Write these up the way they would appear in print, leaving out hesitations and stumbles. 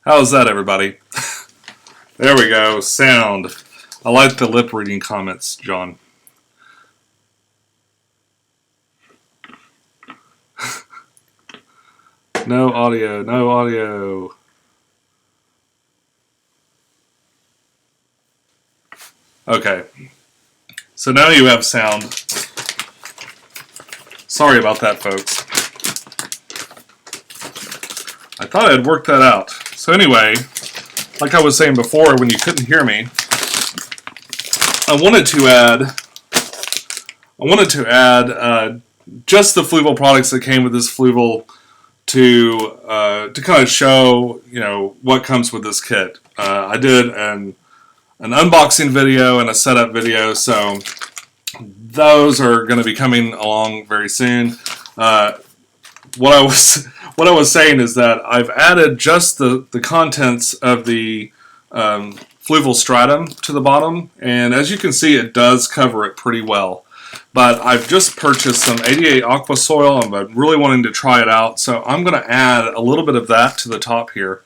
How's that, everybody? There we go. Sound. I like the lip reading comments, John. No audio. No audio. Okay. So now you have sound. Sorry about that, folks. I thought I'd worked that out. So anyway, like I was saying before when you couldn't hear me, I wanted to add just the Fluval products that came with this Fluval to kind of show, you know, what comes with this kit. I did an unboxing video and a setup video, so those are going to be coming along very soon. What I was saying is that I've added just the contents of the Fluval stratum to the bottom, and as you can see, it does cover it pretty well. But I've just purchased some 88 aqua soil, and I'm really wanting to try it out, so I'm going to add a little bit of that to the top here.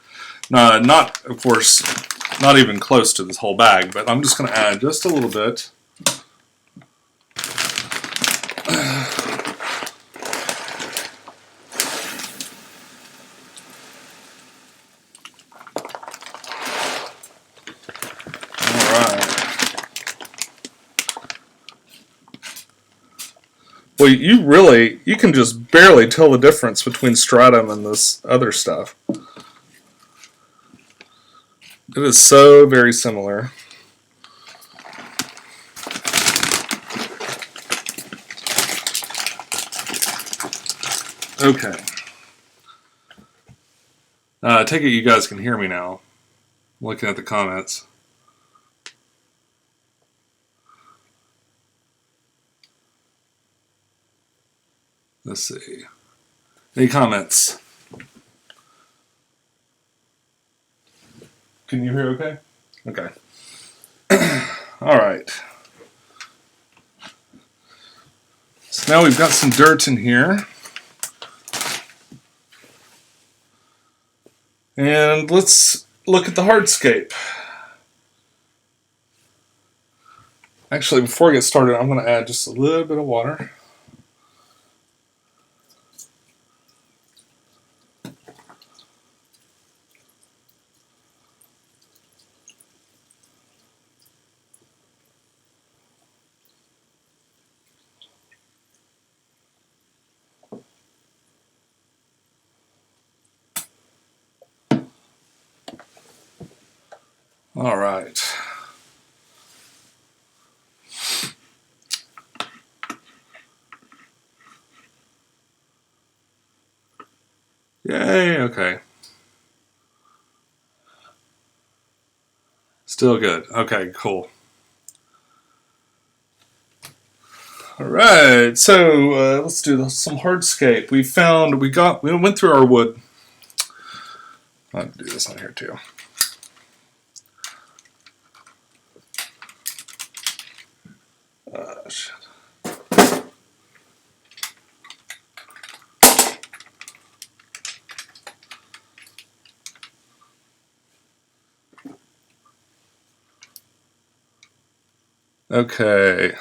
Not, of course, not even close to this whole bag, but I'm just going to add just a little bit. Well, you can just barely tell the difference between stratum and this other stuff. It is so very similar. Okay. I take it you guys can hear me now, looking at the comments. Let's see. Any comments? Can you hear okay? Okay. All right. So now we've got some dirt in here. And let's look at the hardscape. Actually, before I get started, I'm going to add just a little bit of water. All right. Yay, okay. Still good. Okay, cool. All right, so let's do some hardscape. We went through our wood. I'll do this on here too. Shit. Okay.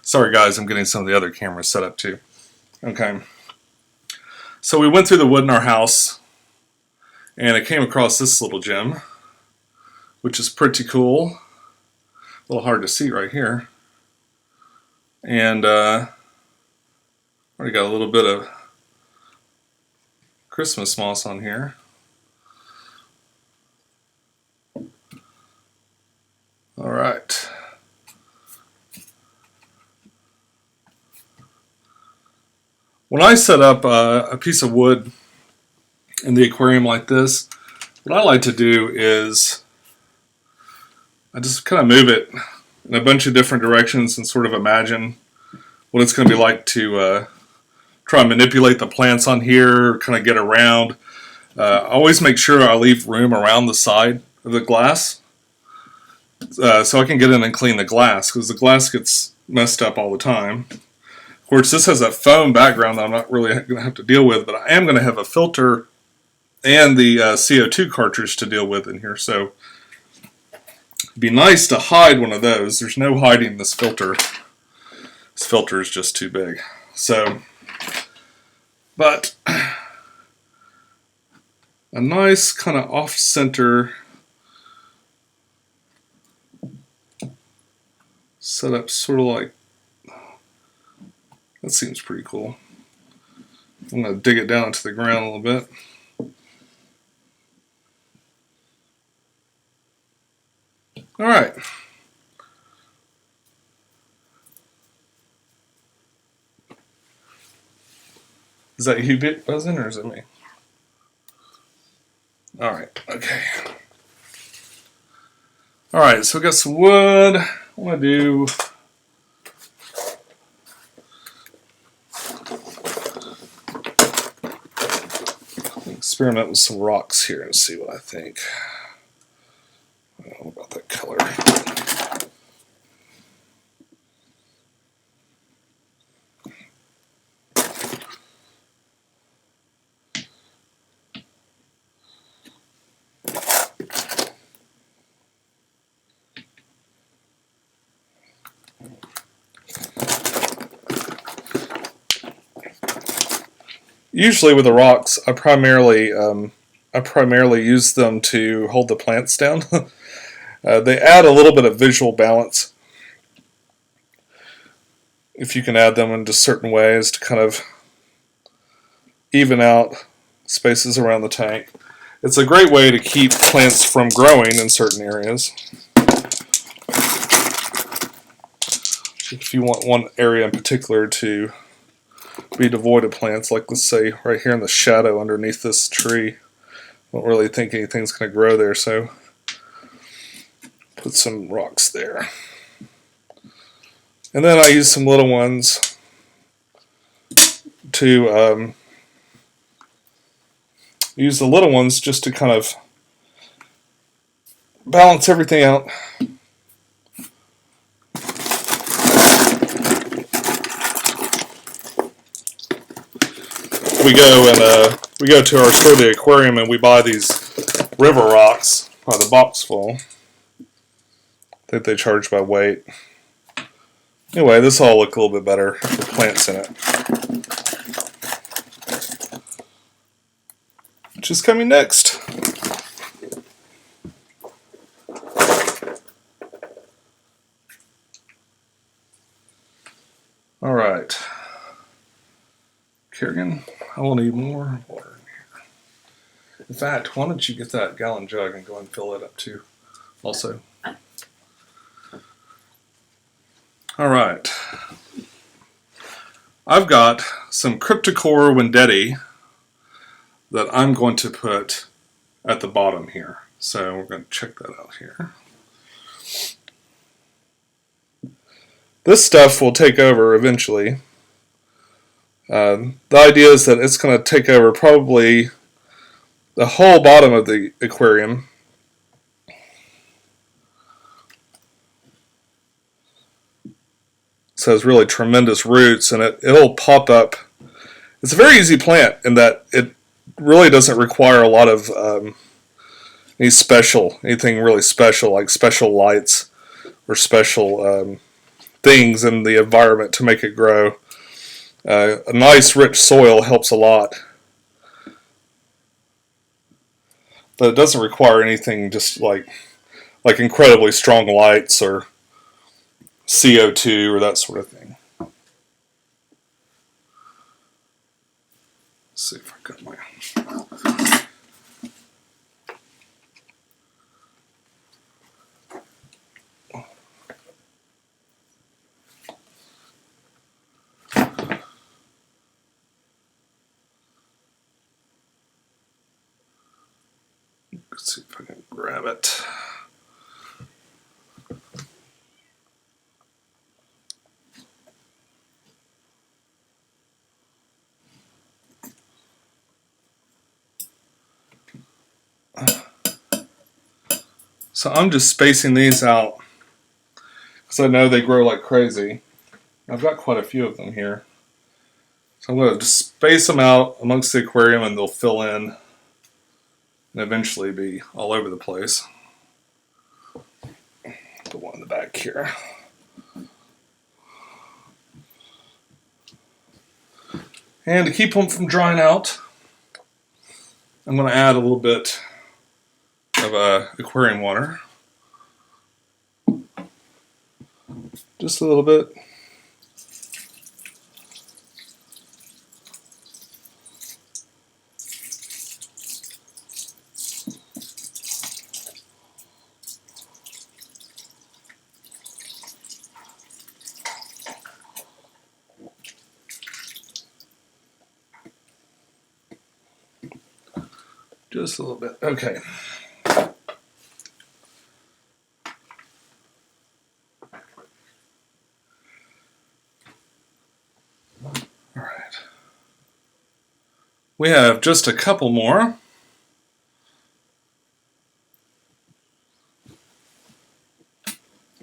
Sorry guys, I'm getting some of the other cameras set up too. Okay. So we went through the wood in our house, and I came across this little gem, which is pretty cool. A little hard to see right here. And already got a little bit of Christmas moss on here. All right. When I set up a piece of wood in the aquarium like this, what I like to do is I just kind of move it in a bunch of different directions and sort of imagine what it's going to be like to try and manipulate the plants on here, kind of get around. I always make sure I leave room around the side of the glass so I can get in and clean the glass, because the glass gets messed up all the time. Of course, this has a foam background that I'm not really going to have to deal with, but I am going to have a filter and the CO2 cartridge to deal with in here. So it'd be nice to hide one of those. There's no hiding this filter. This filter is just too big. So, but a nice kind of off-center setup, sort of like, that seems pretty cool. I'm going to dig it down into the ground a little bit. All right. Is that you buzzing or is it me? All right, okay. All right, so we got some wood. I want to do experiment with some rocks here and see what I think. I don't know about that color. Usually with the rocks, I primarily use them to hold the plants down. They add a little bit of visual balance if you can add them in just certain ways to kind of even out spaces around the tank. It's a great way to keep plants from growing in certain areas. If you want one area in particular to be devoid of plants, like let's say right here in the shadow underneath this tree, don't really think anything's going to grow there, so put some rocks there. And then I use some little ones to use the little ones just to kind of balance everything out. We go to our store, the aquarium, and we buy these river rocks by the box full. I think they charge by weight. Anyway, this will all look a little bit better with plants in it. Which is coming next. All right. Kerrigan, I will need more water in here. In fact, why don't you get that gallon jug and go and fill it up too, also. All right. I've got some Cryptocore Wendetti that I'm going to put at the bottom here. So we're going to check that out here. This stuff will take over eventually. The idea is that it's going to take over probably the whole bottom of the aquarium. So it has really tremendous roots, and it'll pop up. It's a very easy plant in that it really doesn't require a lot of anything really special, like special lights or special things in the environment to make it grow. A nice rich soil helps a lot, but it doesn't require anything just like incredibly strong lights or CO2 or that sort of thing. Let's see if I got my... Let's see if I can grab it. So I'm just spacing these out because I know they grow like crazy. I've got quite a few of them here. So I'm going to just space them out amongst the aquarium and they'll fill in and eventually be all over the place. Put one in the back here. And to keep them from drying out, I'm going to add a little bit of aquarium water. Just a little bit. Just a little bit. Okay. All right. We have just a couple more. I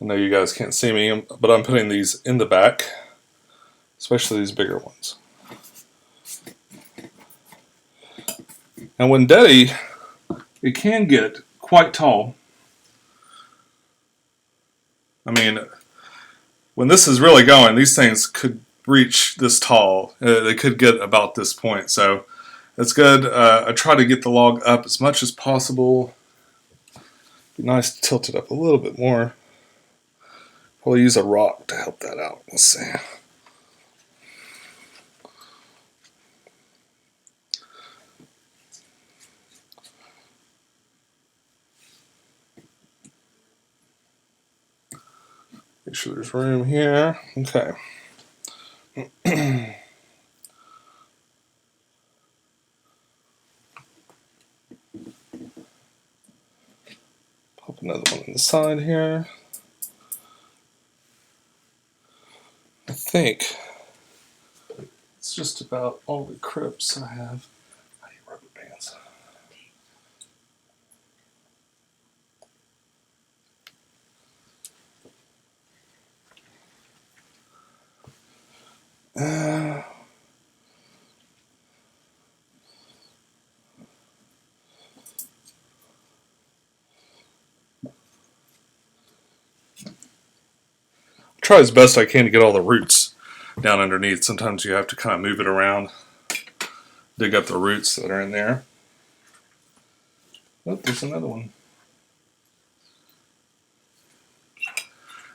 know you guys can't see me, but I'm putting these in the back, especially these bigger ones. And when dirty, it can get quite tall. I mean, when this is really going, these things could reach this tall. They could get about this point. So it's good. I try to get the log up as much as possible. Be nice to tilt it up a little bit more. Probably use a rock to help that out. Let's see. Make sure there's room here. Okay. Pop another one on the side here. I think it's just about all the crypts I have. I need rubber bands. Try as best I can to get all the roots down underneath. Sometimes you have to kind of move it around, dig up the roots that are in there. Oh, there's another one.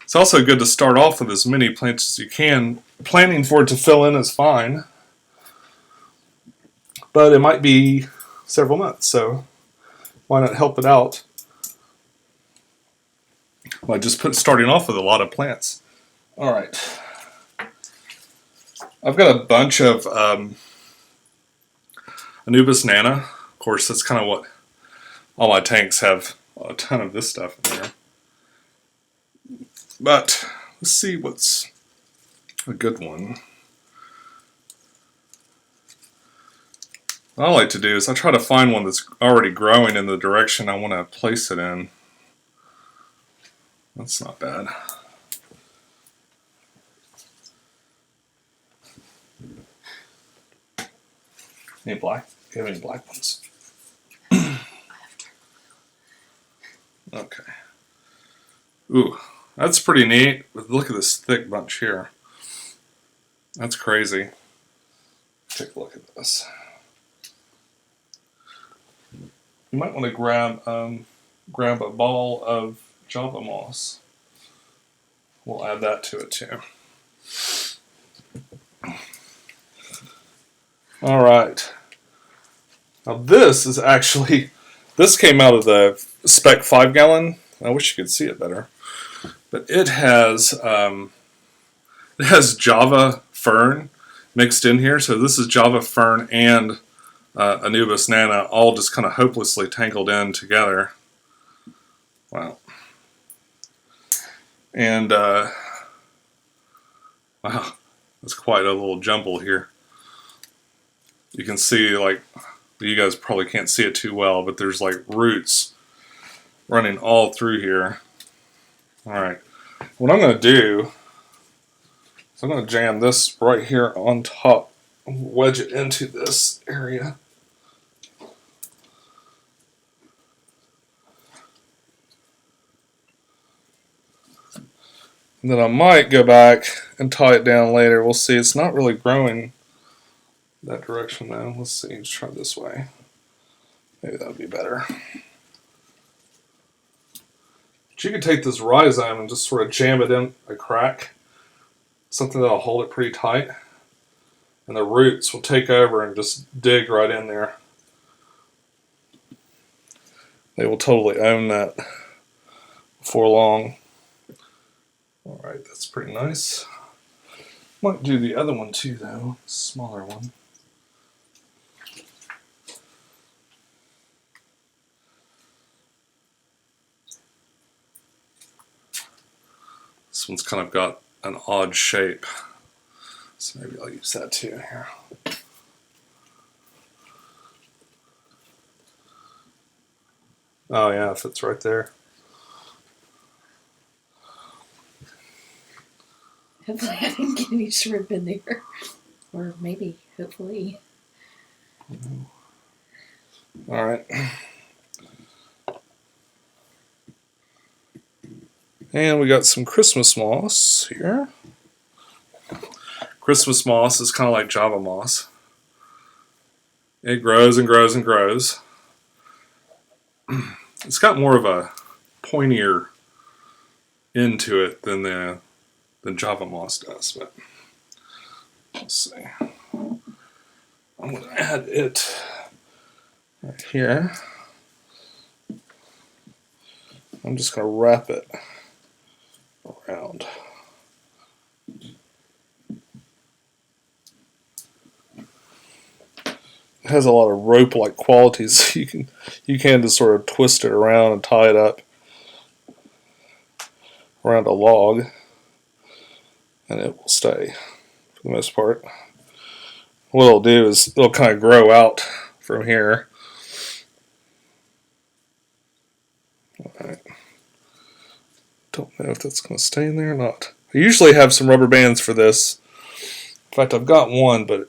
It's also good to start off with as many plants as you can. Planning for it to fill in is fine, but it might be several months, so why not help it out by just starting off with a lot of plants. All right. I've got a bunch of Anubis nana. Of course, that's kind of what all my tanks have, a ton of this stuff in there. But let's see what's a good one. What I like to do is I try to find one that's already growing in the direction I want to place it in. That's not bad. Any black? Do you have any black ones? Okay. Ooh, that's pretty neat. Look at this thick bunch here. That's crazy. Take a look at this. You might want to grab a ball of Java moss. We'll add that to it too. All right. Now this is actually, this came out of the Spec 5-gallon. I wish you could see it better. But it has Java fern mixed in here. So this is Java fern and Anubis nana all just kind of hopelessly tangled in together. Wow. And wow, that's quite a little jumble here. You can see, like, you guys probably can't see it too well, but there's like roots running all through here. Alright, what I'm going to do is I'm going to jam this right here on top, wedge it into this area. And then I might go back and tie it down later. We'll see. It's not really growing that direction though. Let's see. Let's try this way. Maybe that would be better. But you could take this rhizome and just sort of jam it in a crack. Something that'll hold it pretty tight. And the roots will take over and just dig right in there. They will totally own that before long. Alright, that's pretty nice. Might do the other one too though, smaller one. This one's kind of got an odd shape. So maybe I'll use that too here. Oh yeah, it fits right there. Hopefully I didn't get any shrimp in there. Or maybe, hopefully. Alright. And we got some Christmas moss here. Christmas moss is kind of like Java moss. It grows and grows and grows. It's got more of a pointier end to it than Java moss does, but let's see. I'm going to add it right here. I'm just going to wrap it around. It has a lot of rope-like qualities. You can just sort of twist it around and tie it up around a log, and it will stay for the most part. What it'll do is it'll kind of grow out from here. Alright. Don't know if that's going to stay in there or not. I usually have some rubber bands for this. In fact, I've got one, but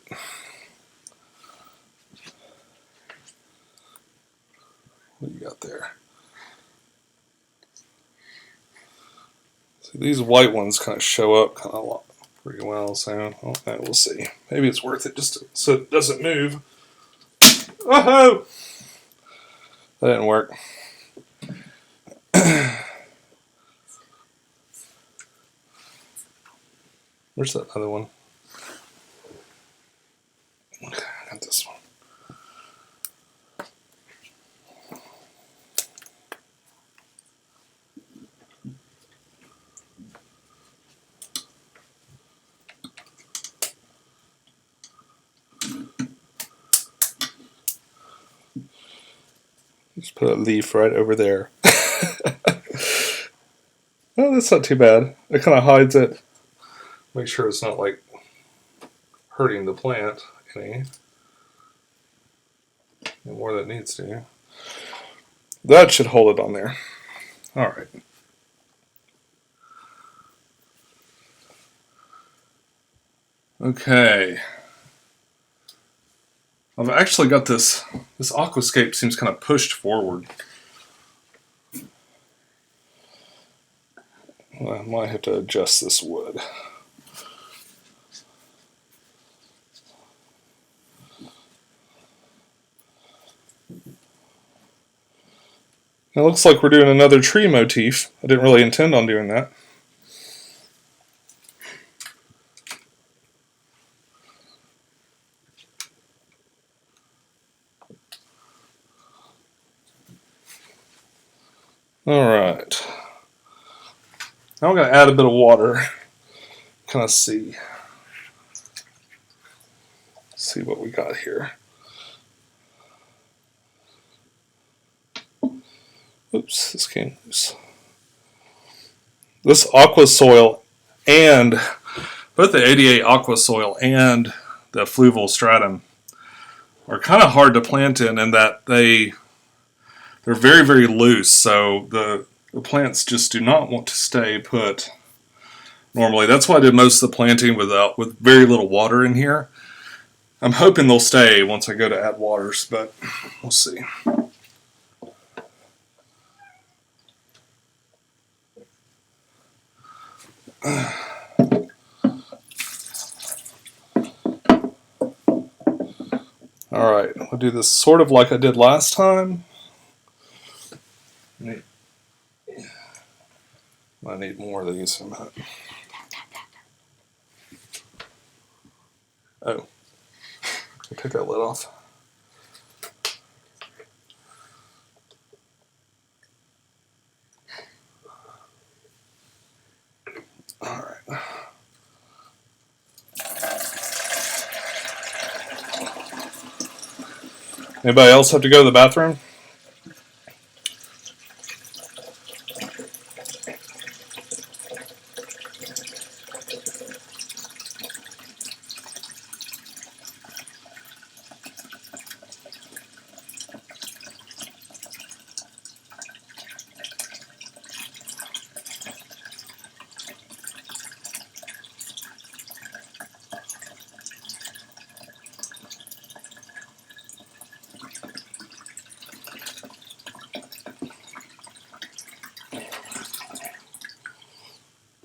what do you got there? See, these white ones kind of show up kind of pretty well, so we'll see. Maybe it's worth it just so it doesn't move. Oh! That didn't work. Where's that other one? Okay, I got this one. Just put a leaf right over there. Oh, that's not too bad. It kind of hides it. Make sure it's not like hurting the plant any more than it needs to. That should hold it on there. Alright. Okay. I've actually got this aquascape seems kind of pushed forward. I might have to adjust this wood. It looks like we're doing another tree motif. I didn't really intend on doing that. Alright. Now I'm going to add a bit of water. Kind of see what we got here. Oops, this came loose. This aqua soil and both the 88 aqua soil and the Fluval stratum are kind of hard to plant in that they're very, very loose, so the plants just do not want to stay put normally. That's why I did most of the planting with very little water in here. I'm hoping they'll stay once I go to add waters, but we'll see. Alright, I'll do this sort of like I did last time. I need more of these in a minute. Oh, I'll take that lid off. Alright. Anybody else have to go to the bathroom?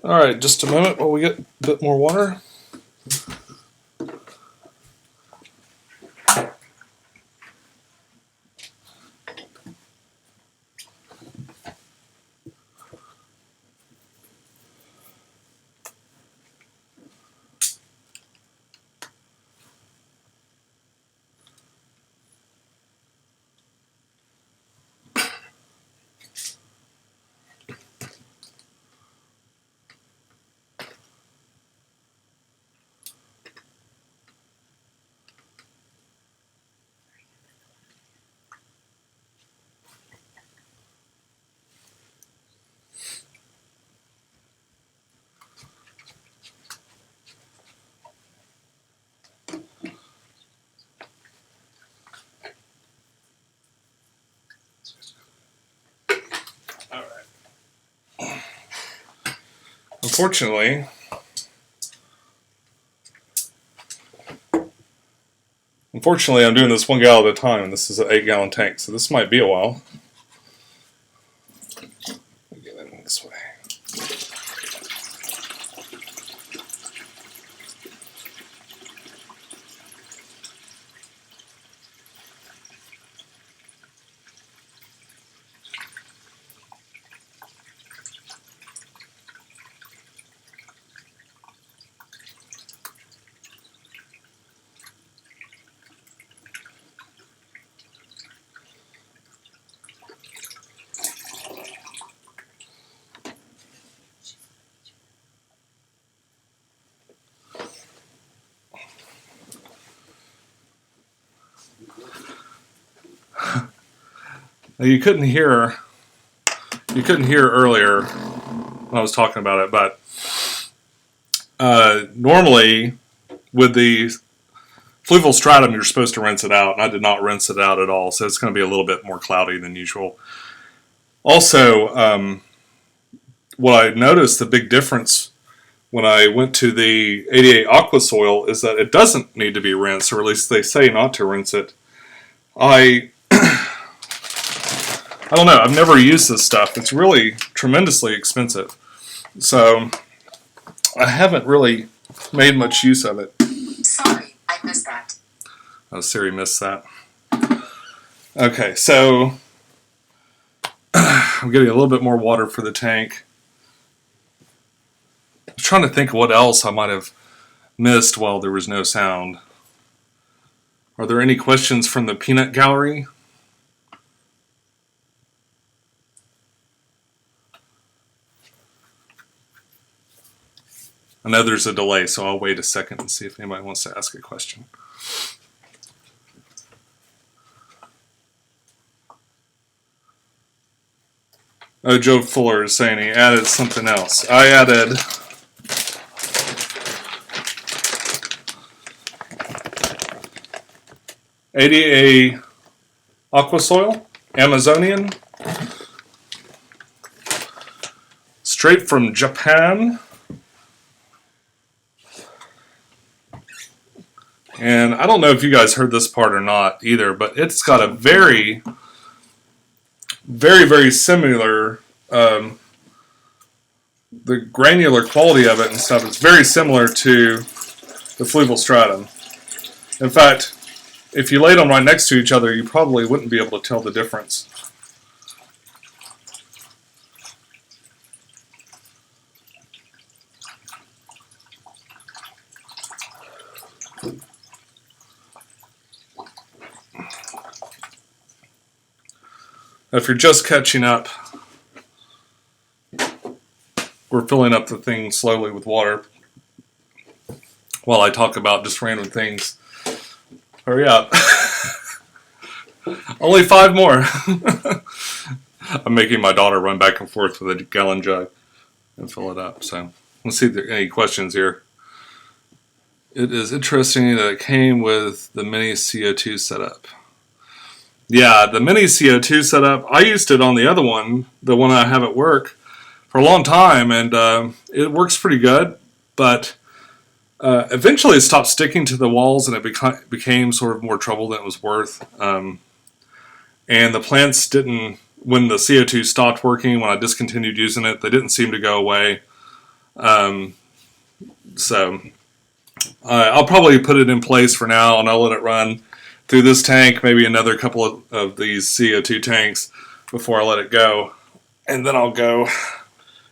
Alright, just a moment while we get a bit more water. Unfortunately, I'm doing this 1 gallon at a time, and this is an 8-gallon tank, so this might be a while. Get in this way. Now, you couldn't hear earlier when I was talking about it, but normally with the Fluval stratum, you're supposed to rinse it out, and I did not rinse it out at all, so it's going to be a little bit more cloudy than usual. Also, what I noticed, the big difference when I went to the 88 Aqua Soil is that it doesn't need to be rinsed, or at least they say not to rinse it. I don't know, I've never used this stuff. It's really tremendously expensive. So I haven't really made much use of it. Sorry, I missed that. Oh, Siri missed that. Okay, so I'm getting a little bit more water for the tank. I was trying to think of what else I might have missed while there was no sound. Are there any questions from the peanut gallery? I know there's a delay, so I'll wait a second and see if anybody wants to ask a question. Oh, Joe Fuller is saying he added something else. I added ADA Aqua Soil, Amazonian, straight from Japan. And I don't know if you guys heard this part or not either, but it's got a very, very, very similar the granular quality of it and stuff is very similar to the Fluval stratum. In fact, if you laid them right next to each other, you probably wouldn't be able to tell the difference. If you're just catching up, we're filling up the thing slowly with water while I talk about just random things. Hurry up. Only 5 more. I'm making my daughter run back and forth with a gallon jug and fill it up. So let's see if there are any questions here. It is interesting that it came with the mini CO2 setup. Yeah, the mini CO2 setup, I used it on the other one, the one I have at work, for a long time, and it works pretty good, but eventually it stopped sticking to the walls and it became sort of more trouble than it was worth. And the plants didn't, when the CO2 stopped working, when I discontinued using it, they didn't seem to go away. So I'll probably put it in place for now, and I'll let it run through this tank, maybe another couple of these CO2 tanks before I let it go. And then I'll go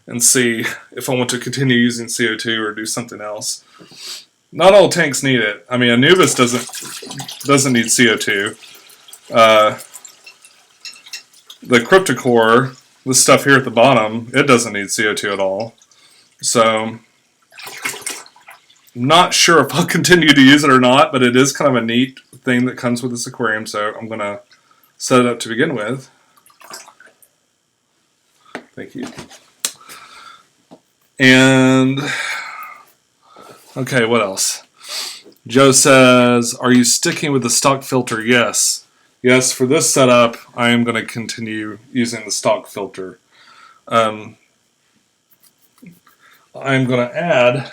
and see if I want to continue using CO2 or do something else. Not all tanks need it. I mean, Anubis doesn't need CO2. The Cryptocore, this stuff here at the bottom, it doesn't need CO2 at all. So, not sure if I'll continue to use it or not, but it is kind of a neat thing that comes with this aquarium, so I'm going to set it up to begin with. Thank you. And, okay, what else? Joe says, are you sticking with the stock filter? Yes. Yes, for this setup, I am going to continue using the stock filter. I'm going to add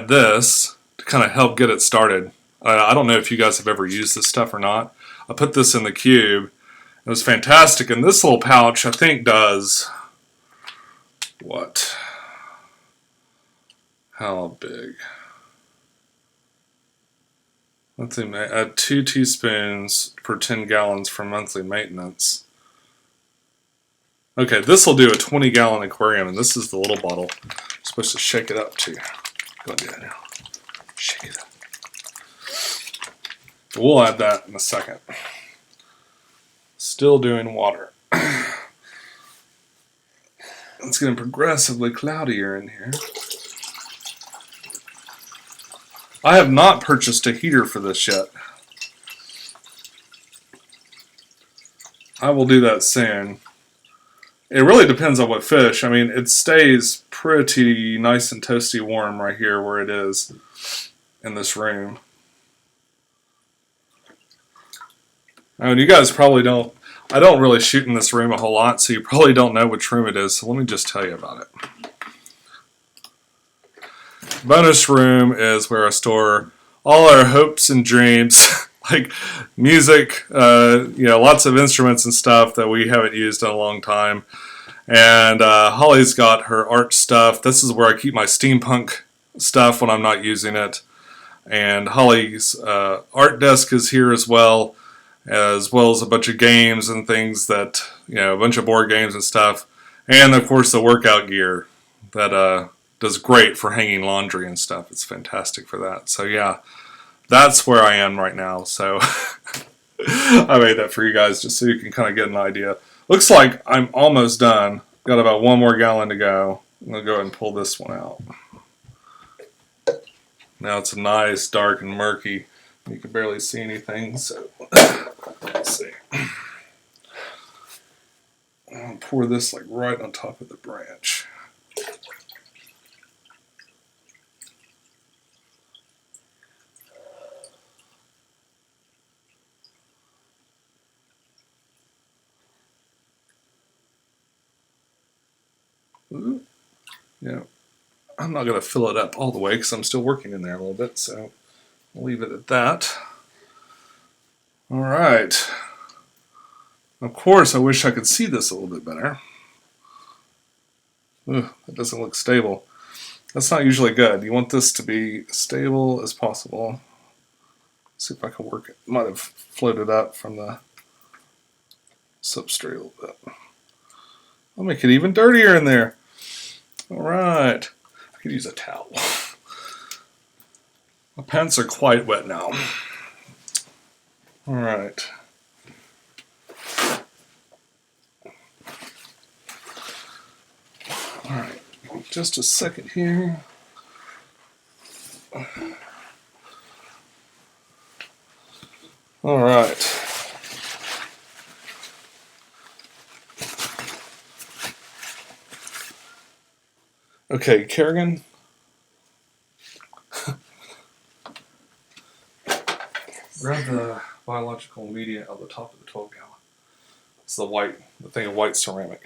this to kind of help get it started. I don't know if you guys have ever used this stuff or not. I put this in the cube. It was fantastic. And this little pouch, I think, does what? How big? Let's see, add 2 teaspoons per 10 gallons for monthly maintenance. Okay, this will do a 20-gallon aquarium, and this is the little bottle. I'm supposed to shake it up too. Go do that now. Shake it up. We'll add that in a second. Still doing water. It's getting progressively cloudier in here. I have not purchased a heater for this yet. I will do that soon. It really depends on what fish. I mean, it stays pretty nice and toasty warm right here where it is in this room. I mean, you guys probably don't, I don't really shoot in this room a whole lot, so you probably don't know which room it is, so let me just tell you about it. Bonus room is where I store all our hopes and dreams, like music, lots of instruments and stuff that we haven't used in a long time. And Holly's got her art stuff. This is where I keep my steampunk stuff when I'm not using it. And Holly's art desk is here as well as a bunch of games and things that, a bunch of board games and stuff. And of course the workout gear that does great for hanging laundry and stuff. It's fantastic for that. So yeah, that's where I am right now. So I made that for you guys just so you can kind of get an idea. Looks like I'm almost done. Got about 1 more gallon to go. I'm going to go ahead and pull this one out. Now it's nice, dark, and murky. You can barely see anything, so let's see. I'll pour this like right on top of the branch. Yeah, I'm not going to fill it up all the way because I'm still working in there a little bit, so I'll leave it at that. All right. Of course, I wish I could see this a little bit better. Ugh, it doesn't look stable. That's not usually good. You want this to be stable as possible. Let's see if I can work it. Might have floated up from the substrate a little bit. I'll make it even dirtier in there. Alright. I could use a towel. My pants are quite wet now. Alright. Alright. Just a second here. Alright. Okay, Kerrigan. Grab the biological media out the top of the 12 gallon. It's the thing of white ceramic.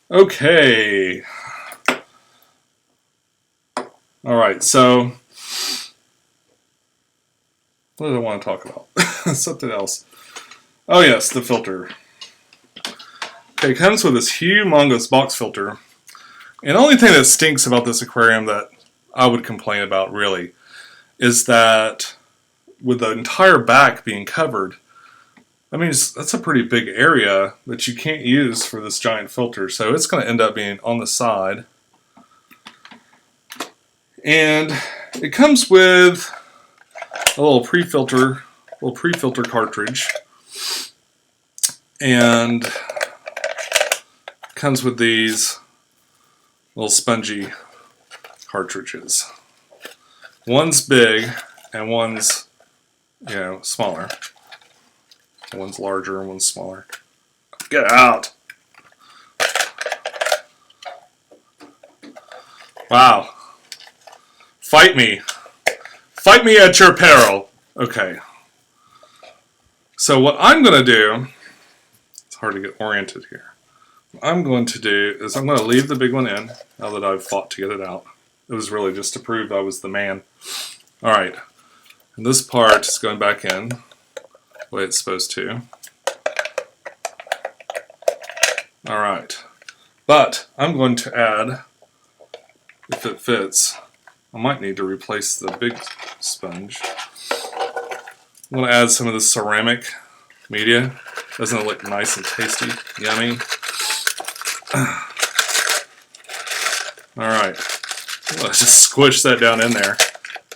Okay. Alright, so what did I want to talk about? Something else. Oh yes, the filter. Okay, it comes with this humongous box filter. And the only thing that stinks about this aquarium that I would complain about really is that with the entire back being covered, I mean, that's a pretty big area that you can't use for this giant filter. So it's going to end up being on the side. And it comes with a little pre-filter cartridge. And comes with these little spongy cartridges. One's big and one's, smaller. One's larger and one's smaller. Get out! Wow. Fight me. Fight me at your peril. Okay. So what I'm going to do, it's hard to get oriented here. What I'm going to do is I'm going to leave the big one in, now that I've fought to get it out. It was really just to prove I was the man. Alright. And this part is going back in the way it's supposed to. Alright. But I'm going to add, if it fits, I might need to replace the big sponge. I'm going to add some of this ceramic media. Doesn't it look nice and tasty? Yummy. Alright. Let's just squish that down in there.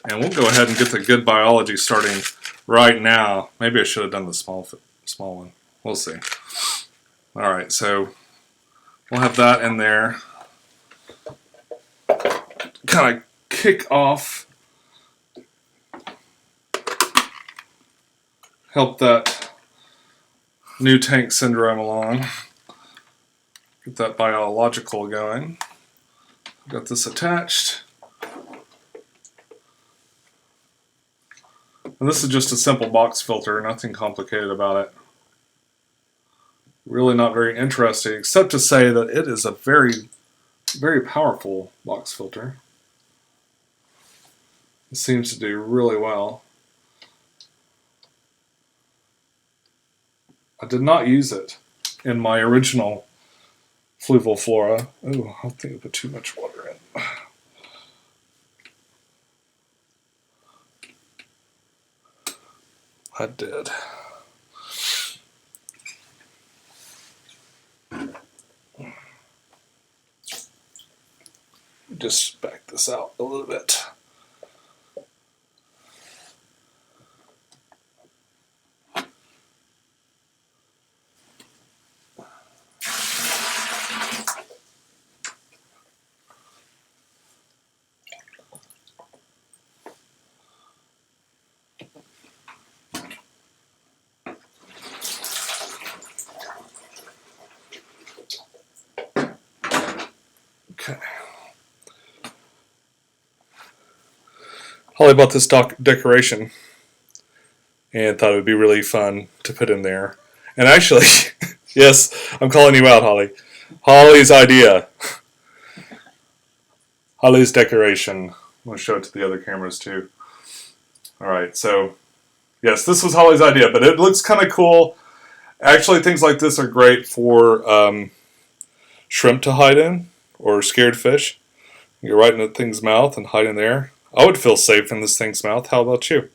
And we'll go ahead and get the good biology starting right now. Maybe I should have done the small one. We'll see. Alright, so we'll have that in there. Kind of kick off. Help that new tank syndrome along. Get that biological going. Got this attached. And this is just a simple box filter, nothing complicated about it. Really not very interesting, except to say that it is a very, very powerful box filter. It seems to do really well. I did not use it in my original Fluval Flora. Oh, I think I put too much water in. I did. Just back this out a little bit. Okay. Holly bought this decoration and thought it would be really fun to put in there. And actually, yes, I'm calling you out, Holly. Holly's idea. Holly's decoration. I'm going to show it to the other cameras too. Alright, so yes, this was Holly's idea, but it looks kind of cool. Actually, things like this are great for shrimp to hide in, or scared fish. You're right in the thing's mouth and hide in there. I would feel safe in this thing's mouth. How about you?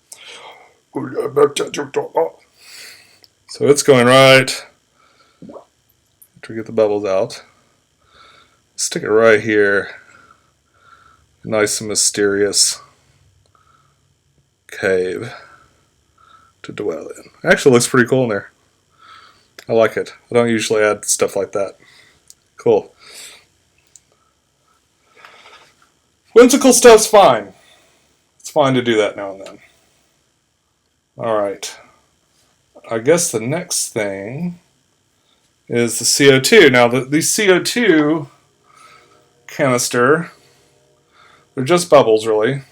So it's going right. After we get the bubbles out. Stick it right here. Nice and mysterious cave to dwell in. Actually looks pretty cool in there. I like it. I don't usually add stuff like that. Cool. Whimsical stuff's fine. It's fine to do that now and then. Alright. I guess the next thing is the CO2. Now, the CO2 canister, they're just bubbles, really.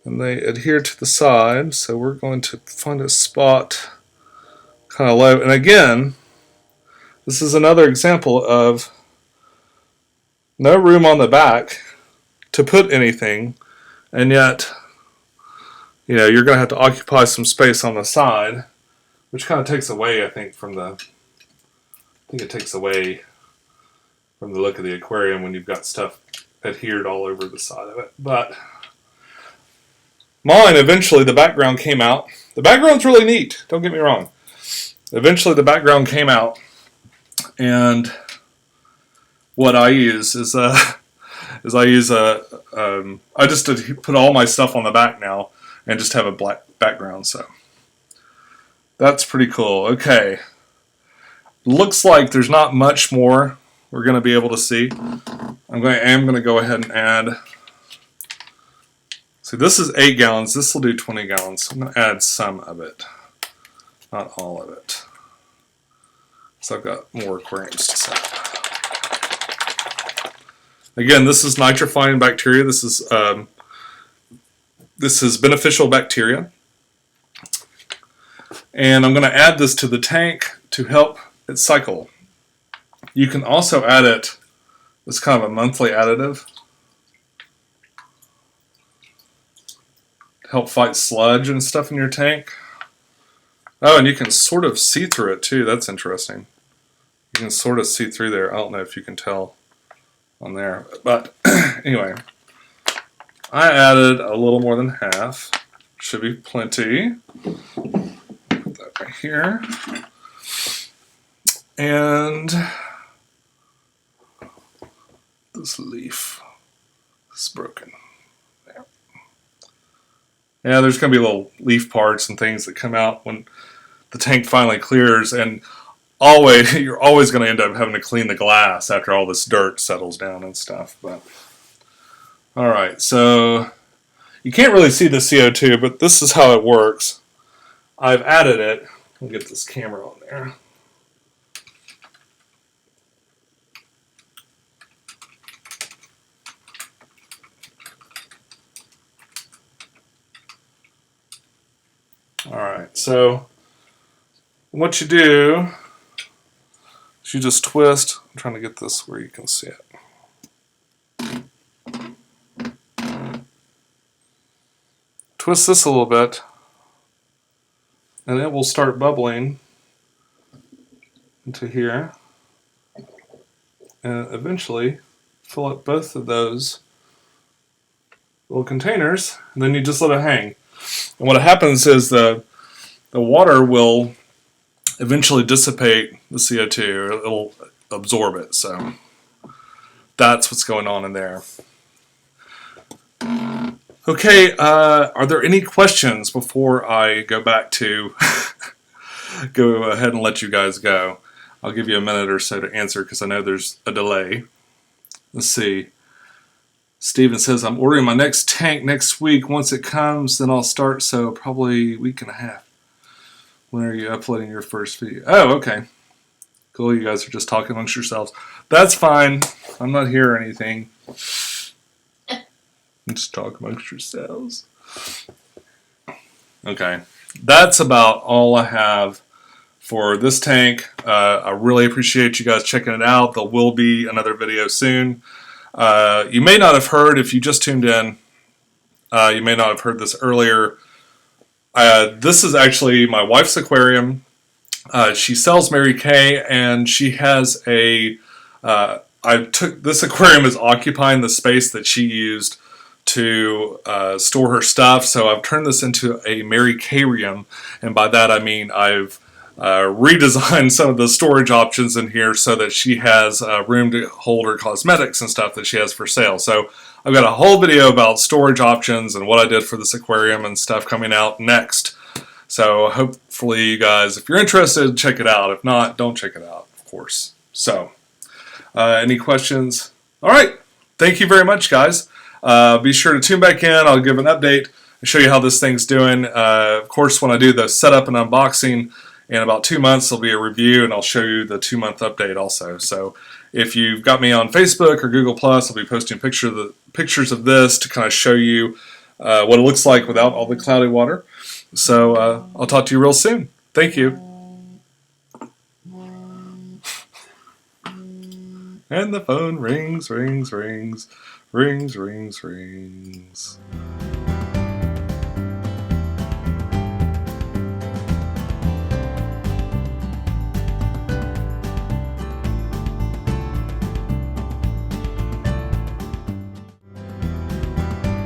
And they adhere to the side, so we're going to find a spot kind of low. And again, this is another example of no room on the back to put anything, and yet, you know, you're going to have to occupy some space on the side, which kind of takes away, I think, from the, it takes away from the look of the aquarium when you've got stuff adhered all over the side of it. But mine, eventually, the background came out. The background's really neat, don't get me wrong. Eventually, the background came out, and what I use is I just put all my stuff on the back now and just have a black background, so that's pretty cool. Okay, looks like there's not much more we're going to be able to see. I am going to go ahead and add. See, this is 8 gallons. This will do 20 gallons. I'm going to add some of it, not all of it. So I've got more aquariums to set up. Again, this is nitrifying bacteria. This is beneficial bacteria. And I'm going to add this to the tank to help it cycle. You can also add it as kind of a monthly additive to help fight sludge and stuff in your tank. Oh, and you can sort of see through it too. That's interesting. You can sort of see through there. I don't know if you can tell on there, but anyway, I added a little more than half. Should be plenty. Put that right here. And this leaf is broken. There. Yeah, there's going to be little leaf parts and things that come out when the tank finally clears, and you're always going to end up having to clean the glass after all this dirt settles down and stuff. But alright, so you can't really see the CO2, but this is how it works. I've added it. I'll get this camera on there. Alright, so what you do is you just twist. I'm trying to get this where you can see it. Twist this a little bit, and it will start bubbling into here, and eventually fill up both of those little containers, and then you just let it hang. And what happens is the water will eventually dissipate the CO2, or it'll absorb it. So that's what's going on in there. Okay, are there any questions before I go back to go ahead and let you guys go? I'll give you a minute or so to answer because I know there's a delay. Let's see. Steven says, I'm ordering my next tank next week. Once it comes, then I'll start, so probably a week and a half. When are you uploading your first video? Oh, okay. Cool, you guys are just talking amongst yourselves. That's fine. I'm not here or anything. Just talk amongst yourselves. Okay. That's about all I have for this tank. I really appreciate you guys checking it out. There will be another video soon. You may not have heard, if you just tuned in, you may not have heard this earlier. This is actually my wife's aquarium. She sells Mary Kay, and she has a... this aquarium is occupying the space that she used to store her stuff, so I've turned this into a Mary Kay-rium, and by that I mean I've redesigned some of the storage options in here so that she has room to hold her cosmetics and stuff that she has for sale. So I've got a whole video about storage options and what I did for this aquarium and stuff coming out next. So hopefully you guys, if you're interested, check it out. If not, don't check it out, of course. So, any questions? All right. Thank you very much, guys. Be sure to tune back in. I'll give an update and show you how this thing's doing. Of course, when I do the setup and unboxing, in about 2 months, there'll be a review, and I'll show you the 2-month update also. So if you've got me on Facebook or Google+, I'll be posting pictures of this to kind of show you what it looks like without all the cloudy water. So I'll talk to you real soon. Thank you. And the phone rings, rings, rings, rings, rings, rings.